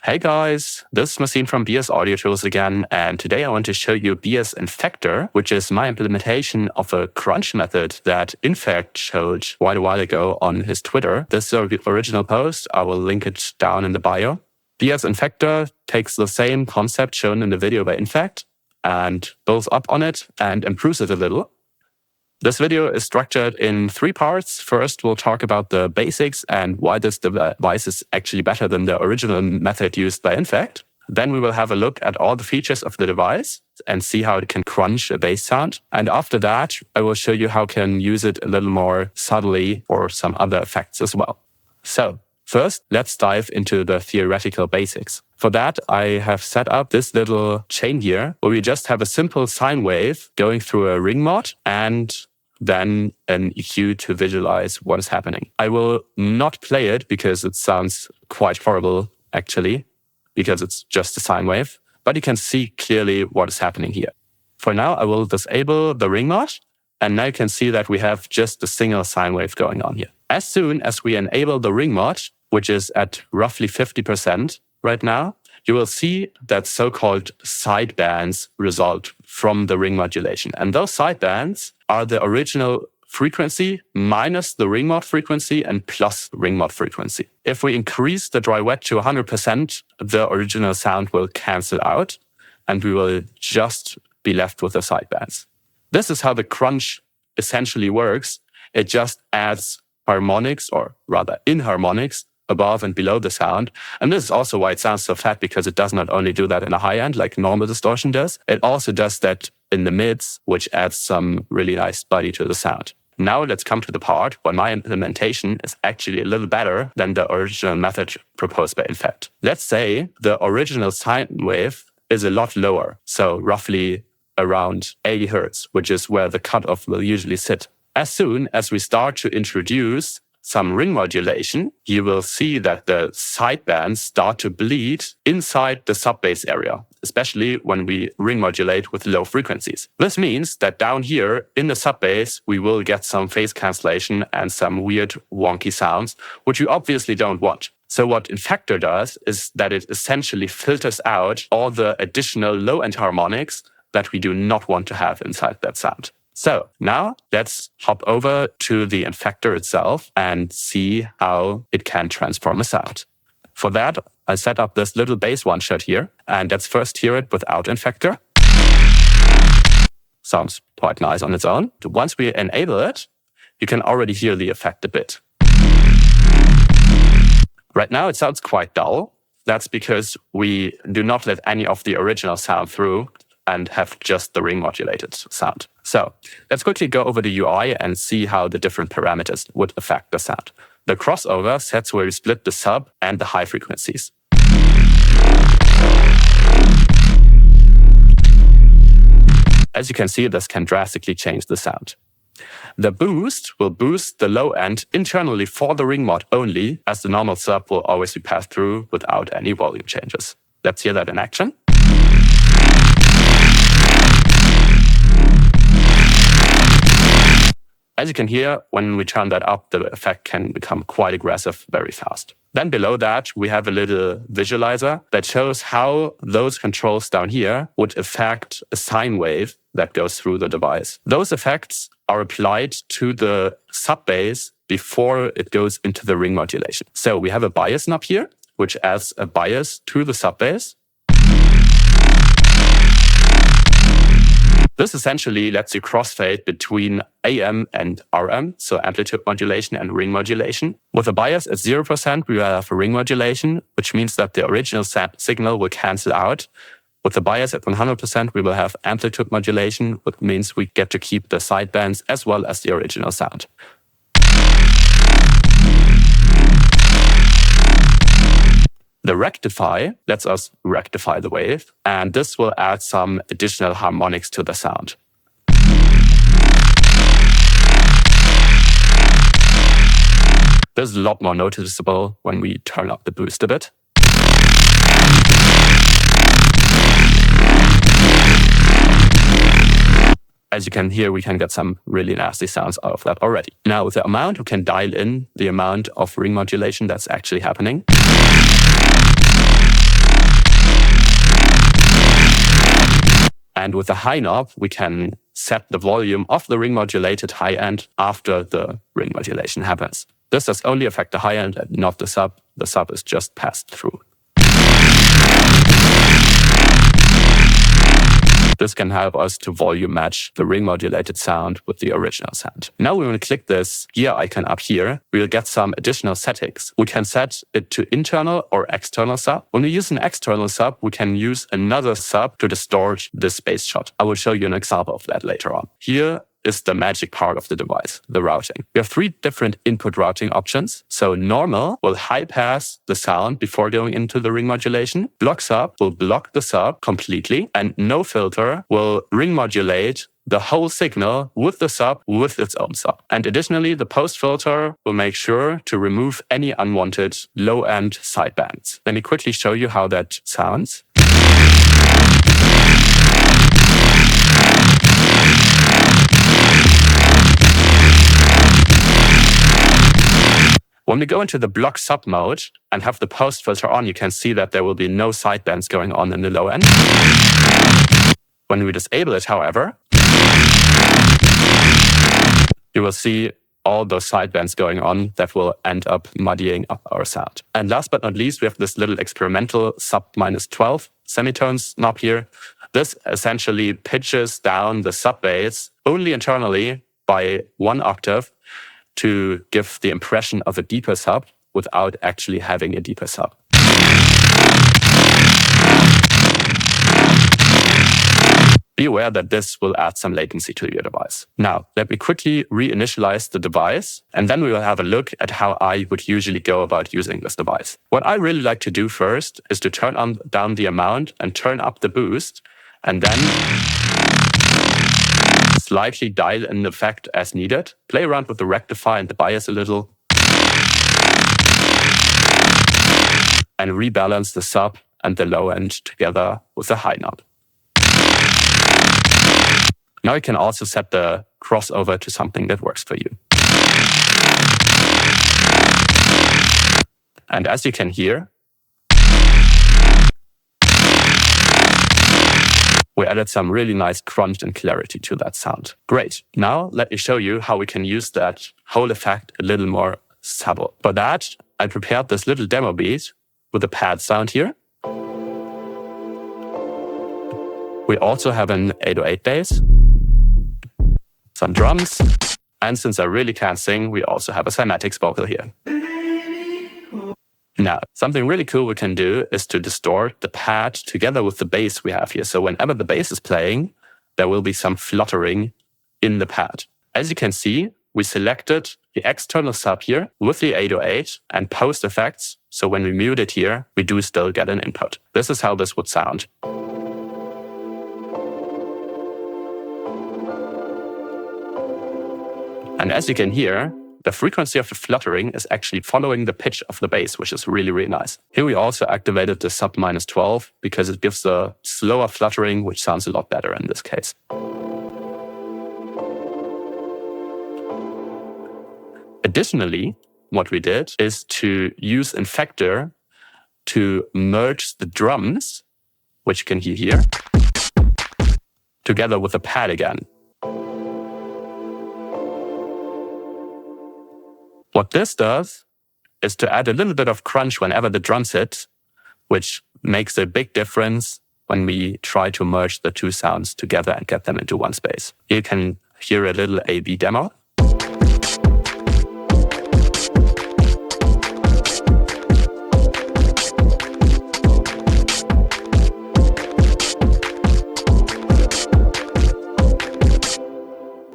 Hey guys, this is Masin from B.S Audio Tools again, and today I want to show you B.S Infector, which is my implementation of a crunch method that Infekt showed quite a while ago on his Twitter. This is the original post. I will link it down in the bio. B.S Infector takes the same concept shown in the video by Infekt and builds up on it and improves it a little. This video is structured in 3 parts. First, we'll talk about the basics and why this device is actually better than the original method used by Infekt. Then we will have a look at all the features of the device and see how it can crunch a bass sound. And after that, I will show you how you can use it a little more subtly for some other effects as well. So first, let's dive into the theoretical basics. For that, I have set up this little chain here where we just have a simple sine wave going through a ring mod and then an EQ to visualize what is happening. I will not play it because it sounds quite horrible, actually, because it's just a sine wave, but you can see clearly what is happening here. For now, I will disable the ring mod, and now you can see that we have just a single sine wave going on here. As soon as we enable the ring mod, which is at roughly 50% right now, you will see that so-called sidebands result from the ring modulation. And those sidebands are the original frequency minus the ring mod frequency and plus ring mod frequency. If we increase the dry wet to 100%, the original sound will cancel out and we will just be left with the sidebands. This is how the crunch essentially works. It just adds harmonics, or rather inharmonics, above and below the sound. And this is also why it sounds so fat, because it does not only do that in the high end like normal distortion does, it also does that in the mids, which adds some really nice body to the sound. Now let's come to the part where my implementation is actually a little better than the original method proposed by Infekt. Let's say the original sine wave is a lot lower, so roughly around 80 Hertz, which is where the cutoff will usually sit. As soon as we start to introduce some ring modulation, you will see that the sidebands start to bleed inside the sub-bass area, especially when we ring modulate with low frequencies. This means that down here in the sub-bass, we will get some phase cancellation and some weird wonky sounds, which we obviously don't want. So what Infector does is that it essentially filters out all the additional low-end harmonics that we do not want to have inside that sound. So now let's hop over to the Infector itself and see how it can transform a sound. For that, I set up this little bass one-shot here, and let's first hear it without Infector. Sounds quite nice on its own. Once we enable it, you can already hear the effect a bit. Right now it sounds quite dull. That's because we do not let any of the original sound through and have just the ring modulated sound. So let's quickly go over the UI and see how the different parameters would affect the sound. The crossover sets where we split the sub and the high frequencies. As you can see, this can drastically change the sound. The boost will boost the low end internally for the ring mod only, as the normal sub will always be passed through without any volume changes. Let's hear that in action. As you can hear, when we turn that up, the effect can become quite aggressive very fast. Then below that, we have a little visualizer that shows how those controls down here would affect a sine wave that goes through the device. Those effects are applied to the sub-bass before it goes into the ring modulation. So we have a bias knob here, which adds a bias to the sub-bass. This essentially lets you crossfade between AM and RM, so amplitude modulation and ring modulation. With a bias at 0%, we will have a ring modulation, which means that the original signal will cancel out. With the bias at 100%, we will have amplitude modulation, which means we get to keep the sidebands as well as the original sound. The rectify lets us rectify the wave, and this will add some additional harmonics to the sound. This is a lot more noticeable when we turn up the boost a bit. As you can hear, we can get some really nasty sounds out of that already. Now with the amount, we can dial in the amount of ring modulation that's actually happening. And with the high knob, we can set the volume of the ring modulated high end after the ring modulation happens. This does only affect the high end and not the sub. The sub is just passed through. This can help us to volume match the ring modulated sound with the original sound. Now when we click this gear icon up here, we'll get some additional settings. We can set it to internal or external sub. When we use an external sub, we can use another sub to distort this bass shot. I will show you an example of that later on. Here is the magic part of the device, the routing. We have 3 different input routing options. So normal will high pass the sound before going into the ring modulation. Block sub will block the sub completely. And no filter will ring modulate the whole signal with the sub with its own sub. And additionally, the post filter will make sure to remove any unwanted low-end sidebands. Let me quickly show you how that sounds. When we go into the block sub mode and have the post filter on, you can see that there will be no sidebands going on in the low end. When we disable it, however, you will see all those sidebands going on that will end up muddying up our sound. And last but not least, we have this little experimental sub -12 semitones knob here. This essentially pitches down the sub bass only internally by 1 octave to give the impression of a deeper sub without actually having a deeper sub. Be aware that this will add some latency to your device. Now, let me quickly reinitialize the device, and then we will have a look at how I would usually go about using this device. What I really like to do first is to turn down the amount and turn up the boost, and then slightly dial in the effect as needed. Play around with the rectifier and the bias a little. And rebalance the sub and the low end together with the high knob. Now you can also set the crossover to something that works for you. And as you can hear, we added some really nice crunch and clarity to that sound. Great. Now let me show you how we can use that whole effect a little more subtle. For that, I prepared this little demo beat with a pad sound here. We also have an 808 bass, some drums, and since I really can't sing, we also have a cymatics vocal here. Now, something really cool we can do is to distort the pad together with the bass we have here. So whenever the bass is playing, there will be some fluttering in the pad. As you can see, we selected the external sub here with the 808 and post effects. So when we mute it here, we do still get an input. This is how this would sound. And as you can hear, the frequency of the fluttering is actually following the pitch of the bass, which is really, really nice. Here we also activated the sub -12 because it gives a slower fluttering, which sounds a lot better in this case. Additionally, what we did is to use Infektor to merge the drums, which you can hear here, together with the pad again. What this does is to add a little bit of crunch whenever the drums hit, which makes a big difference when we try to merge the 2 sounds together and get them into one space. You can hear a little A/B demo.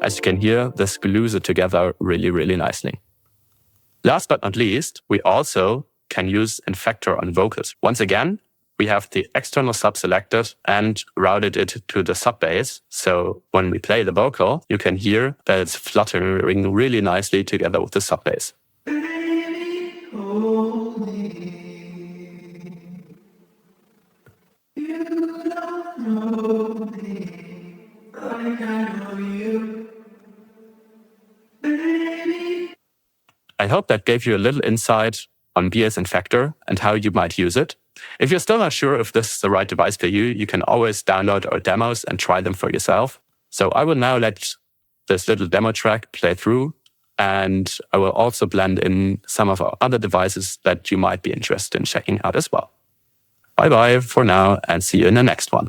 As you can hear, this glues it together really, really nicely. Last but not least, we also can use Infektor on vocals. Once again, we have the external sub selected and routed it to the sub bass. So when we play the vocal, you can hear that it's fluttering really nicely together with the sub bass. Baby, hold me. You don't know me like I know you. I hope that gave you a little insight on B.S Infector and how you might use it. If you're still not sure if this is the right device for you, you can always download our demos and try them for yourself. So I will now let this little demo track play through, and I will also blend in some of our other devices that you might be interested in checking out as well. Bye-bye for now, and see you in the next one.